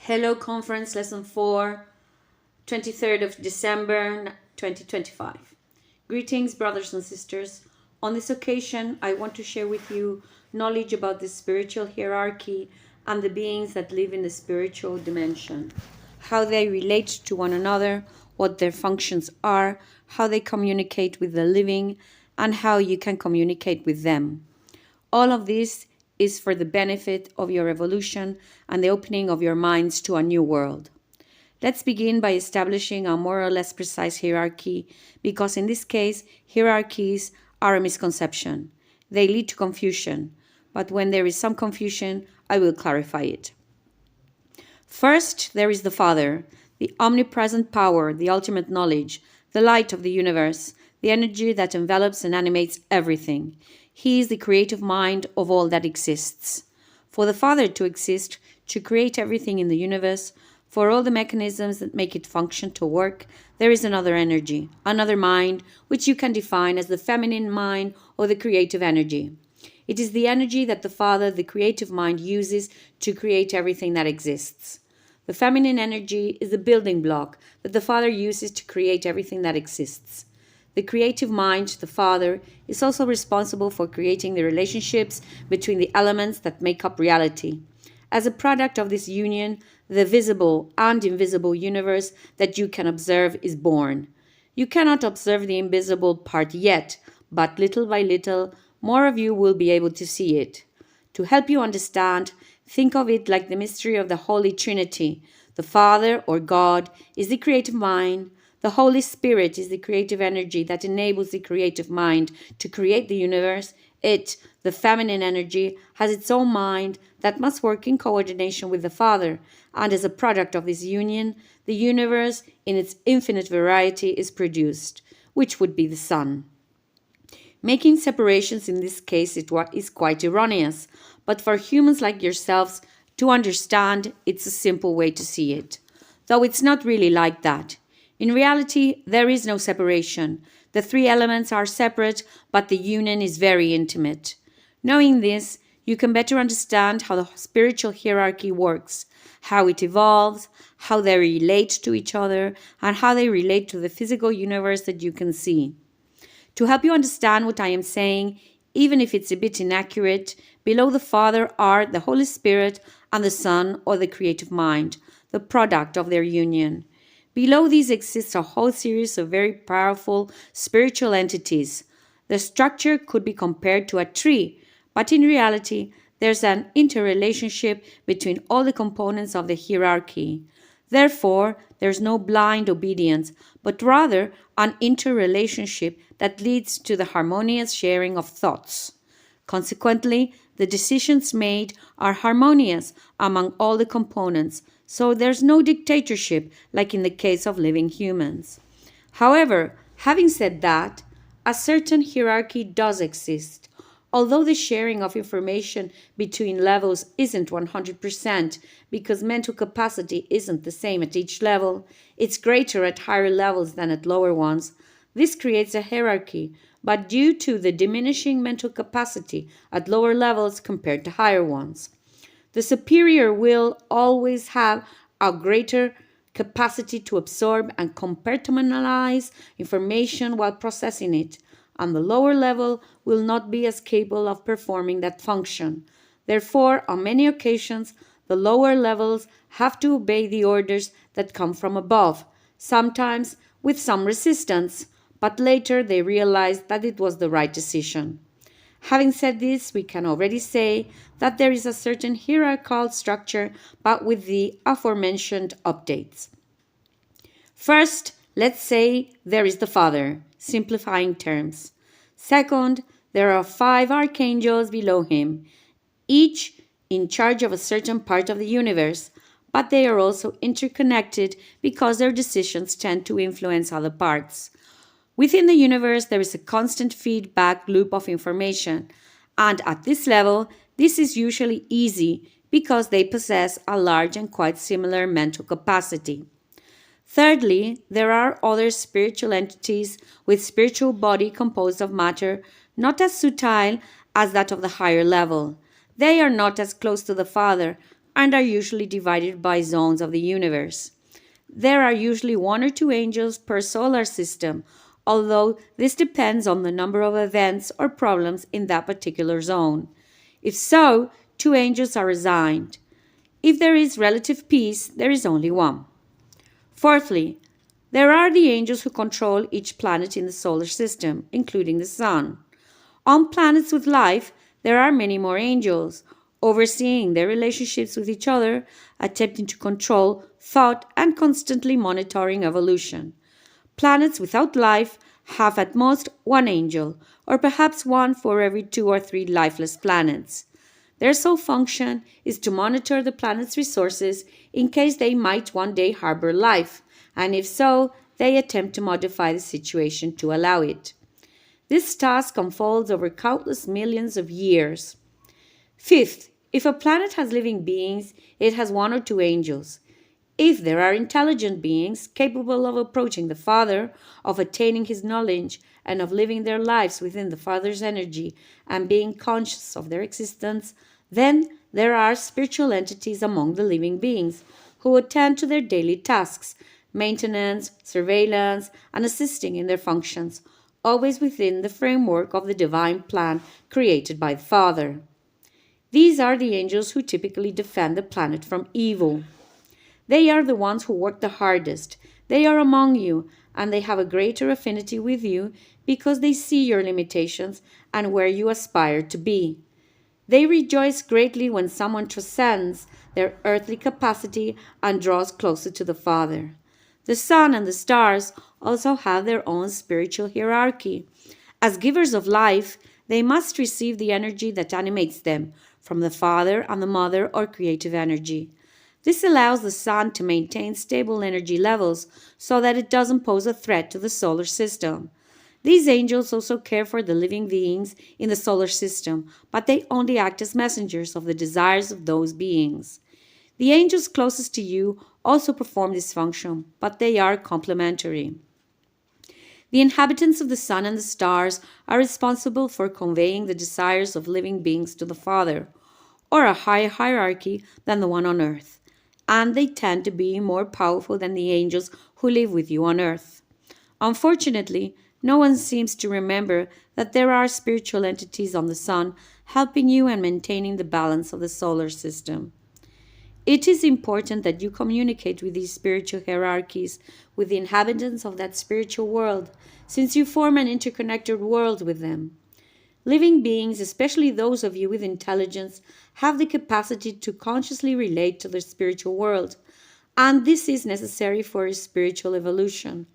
Hello Conference Lesson 4, 23rd of December 2025. Greetings, brothers and sisters. On this occasion, I want to share with you knowledge about the spiritual hierarchy and the beings that live in the spiritual dimension, how they relate to one another, what their functions are, how they communicate with the living, and how you can communicate with them. All of this is for the benefit of your evolution and the opening of your minds to a new world. Let's begin by establishing a more or less precise hierarchy, because in this case, hierarchies are a misconception. They lead to confusion, but when there is some confusion, I will clarify it. First, there is the Father, the omnipresent power, the ultimate knowledge, the light of the universe, the energy that envelops and animates everything. He is the creative mind of all that exists. For the Father to exist, to create everything in the universe, for all the mechanisms that make it function to work, there is another energy, another mind, which you can define as the feminine mind or the creative energy. It is the energy that the Father, the creative mind, uses to create everything that exists. The feminine energy is the building block that the Father uses to create everything that exists. The creative mind, the Father, is also responsible for creating the relationships between the elements that make up reality. As a product of this union, the visible and invisible universe that you can observe is born. You cannot observe the invisible part yet, but little by little, more of you will be able to see it. To help you understand, think of it like the mystery of the Holy Trinity. The Father, or God, is the creative mind. The Holy Spirit is the creative energy that enables the creative mind to create the universe. It, the feminine energy, has its own mind that must work in coordination with the Father, and as a product of this union, the universe in its infinite variety is produced, which would be the Sun. Making separations in this case is quite erroneous, but for humans like yourselves to understand, it's a simple way to see it. Though it's not really like that. In reality, there is no separation. The three elements are separate, but the union is very intimate. Knowing this, you can better understand how the spiritual hierarchy works, how it evolves, how they relate to each other, and how they relate to the physical universe that you can see. To help you understand what I am saying, even if it's a bit inaccurate, below the Father are the Holy Spirit and the Son, or the creative mind, the product of their union. Below these exists a whole series of very powerful spiritual entities. The structure could be compared to a tree, but in reality, there's an interrelationship between all the components of the hierarchy. Therefore, there's no blind obedience, but rather an interrelationship that leads to the harmonious sharing of thoughts. Consequently, the decisions made are harmonious among all the components, so there's no dictatorship like in the case of living humans. However, having said that, a certain hierarchy does exist. Although the sharing of information between levels isn't 100%, because mental capacity isn't the same at each level, it's greater at higher levels than at lower ones. This creates a hierarchy, but due to the diminishing mental capacity at lower levels compared to higher ones. The superior will always have a greater capacity to absorb and compartmentalize information while processing it, and the lower level will not be as capable of performing that function. Therefore, on many occasions, the lower levels have to obey the orders that come from above, sometimes with some resistance, but later they realize that it was the right decision. Having said this, we can already say that there is a certain hierarchical structure, but with the aforementioned updates. First, let's say there is the Father, simplifying terms. Second, there are 5 archangels below him, each in charge of a certain part of the universe, but they are also interconnected because their decisions tend to influence other parts. Within the universe, there is a constant feedback loop of information, and at this level, this is usually easy because they possess a large and quite similar mental capacity. Thirdly, there are other spiritual entities with spiritual body composed of matter, not as subtle as that of the higher level. They are not as close to the Father and are usually divided by zones of the universe. There are usually one or two angels per solar system, although this depends on the number of events or problems in that particular zone. If so, two angels are assigned. If there is relative peace, there is only one. Fourthly, there are the angels who control each planet in the solar system, including the Sun. On planets with life, there are many more angels, overseeing their relationships with each other, attempting to control thought, and constantly monitoring evolution. Planets without life have at most one angel, or perhaps one for every 2 or 3 lifeless planets. Their sole function is to monitor the planet's resources in case they might one day harbor life, and if so, they attempt to modify the situation to allow it. This task unfolds over countless millions of years. Fifth, if a planet has living beings, it has one or two angels. If there are intelligent beings capable of approaching the Father, of attaining His knowledge, and of living their lives within the Father's energy and being conscious of their existence, then there are spiritual entities among the living beings who attend to their daily tasks, maintenance, surveillance, and assisting in their functions, always within the framework of the divine plan created by the Father. These are the angels who typically defend the planet from evil. They are the ones who work the hardest. They are among you, and they have a greater affinity with you because they see your limitations and where you aspire to be. They rejoice greatly when someone transcends their earthly capacity and draws closer to the Father. The sun and the stars also have their own spiritual hierarchy. As givers of life, they must receive the energy that animates them from the Father and the Mother or creative energy. This allows the sun to maintain stable energy levels so that it doesn't pose a threat to the solar system. These angels also care for the living beings in the solar system, but they only act as messengers of the desires of those beings. The angels closest to you also perform this function, but they are complementary. The inhabitants of the sun and the stars are responsible for conveying the desires of living beings to the Father, or a higher hierarchy than the one on earth, and they tend to be more powerful than the angels who live with you on earth. Unfortunately, no one seems to remember that there are spiritual entities on the sun helping you and maintaining the balance of the solar system. It is important that you communicate with these spiritual hierarchies, with the inhabitants of that spiritual world, since you form an interconnected world with them. Living beings, especially those of you with intelligence, have the capacity to consciously relate to the spiritual world, and this is necessary for spiritual evolution.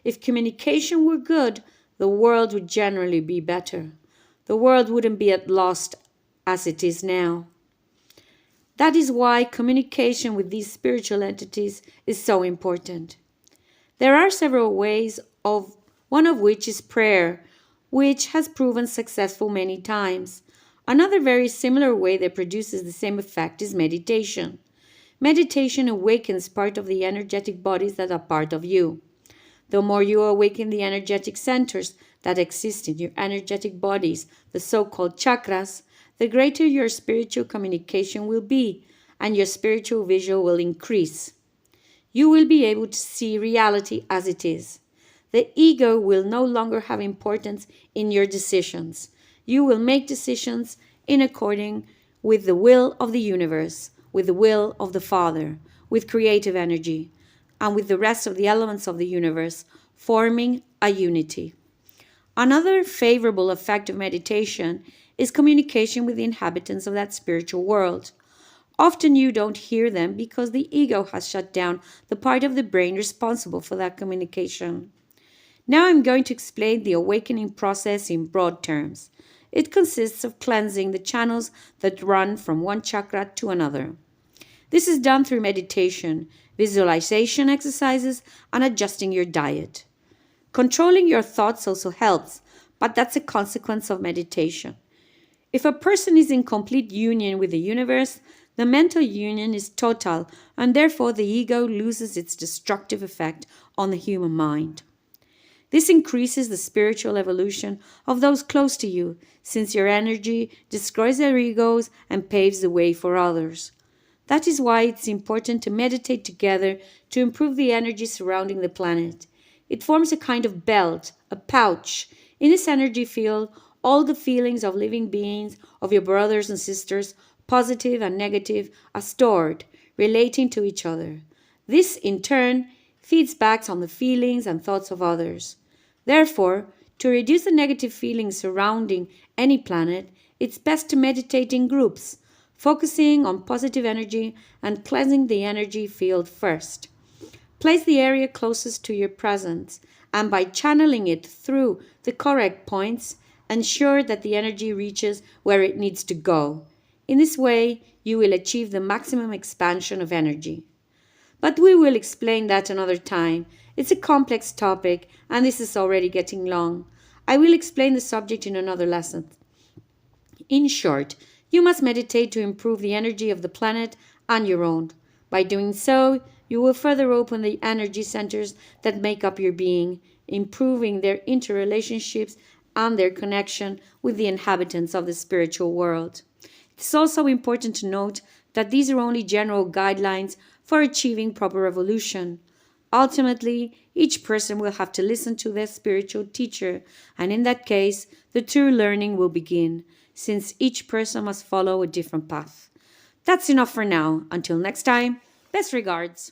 If communication were good, the world would generally be better. The world wouldn't be at loss as it is now. That is why communication with these spiritual entities is so important. There are several ways, one of which is prayer, which has proven successful many times. Another very similar way that produces the same effect is meditation. Meditation awakens part of the energetic bodies that are part of you. The more you awaken the energetic centers that exist in your energetic bodies, the so-called chakras, the greater your spiritual communication will be, and your spiritual vision will increase. You will be able to see reality as it is. The ego will no longer have importance in your decisions. You will make decisions in accordance with the will of the universe, with the will of the Father, with creative energy, and with the rest of the elements of the universe, forming a unity. Another favorable effect of meditation is communication with the inhabitants of that spiritual world. Often you don't hear them because the ego has shut down the part of the brain responsible for that communication. Now I'm going to explain the awakening process in broad terms. It consists of cleansing the channels that run from one chakra to another. This is done through meditation, visualization exercises, and adjusting your diet. Controlling your thoughts also helps, but that's a consequence of meditation. If a person is in complete union with the universe, the mental union is total, and therefore the ego loses its destructive effect on the human mind. This increases the spiritual evolution of those close to you, since your energy destroys their egos and paves the way for others. That is why it's important to meditate together to improve the energy surrounding the planet. It forms a kind of belt, a pouch. In this energy field, all the feelings of living beings, of your brothers and sisters, positive and negative, are stored, relating to each other. This, in turn, feeds back on the feelings and thoughts of others. Therefore, to reduce the negative feelings surrounding any planet, it's best to meditate in groups, focusing on positive energy and cleansing the energy field first. Place the area closest to your presence, and by channeling it through the correct points, ensure that the energy reaches where it needs to go. In this way, you will achieve the maximum expansion of energy. But we will explain that another time. It's a complex topic, and this is already getting long. I will explain the subject in another lesson. In short, you must meditate to improve the energy of the planet and your own. By doing so, you will further open the energy centers that make up your being, improving their interrelationships and their connection with the inhabitants of the spiritual world. It is also important to note that these are only general guidelines for achieving proper evolution. Ultimately, each person will have to listen to their spiritual teacher, and in that case, the true learning will begin, since each person must follow a different path. That's enough for now. Until next time, best regards.